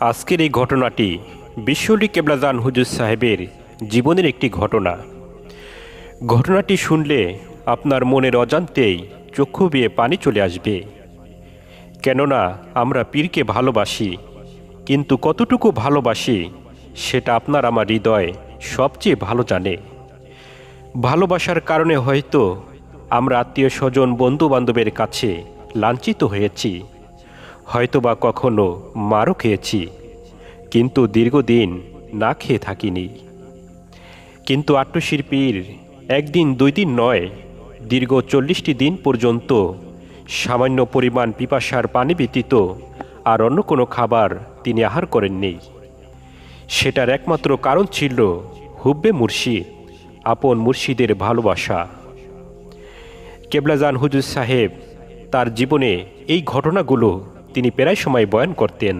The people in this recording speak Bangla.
আজকের এই ঘটনাটি বিশ্বলি কেবলাজান হুজুর সাহেবের জীবনের একটি ঘটনা। ঘটনাটি শুনলে আপনার মনের অজান্তেই চক্ষু বেয়ে পানি চলে আসবে। কেননা আমরা পীরকে ভালোবাসি, কিন্তু কতটুকু ভালোবাসি সেটা আপনার আমার হৃদয় সবচেয়ে ভালো জানে। ভালোবাসার কারণে হয়তো আমরা আত্মীয় স্বজন বন্ধু বান্ধবের কাছে লাঞ্ছিত হয়েছি, হয়তোবা কখনো মারও খেয়েছি, কিন্তু দীর্ঘদিন না খেয়ে থাকিনি। কিন্তু আট্টশিল্পীর একদিন দুই দিন নয়, দীর্ঘ 40টি দিন পর্যন্ত সামান্য পরিমাণ পিপাসার পানি ব্যতীত আর অন্য কোনো খাবার তিনি আহার করেননি। সেটার একমাত্র কারণ ছিল হুব্বে মুর্শিদ, আপন মুর্শিদের ভালোবাসা। কেবলাজান হুজুর সাহেব তার জীবনে এই ঘটনাগুলো তিনি প্রায় সময় বয়ান করতেন।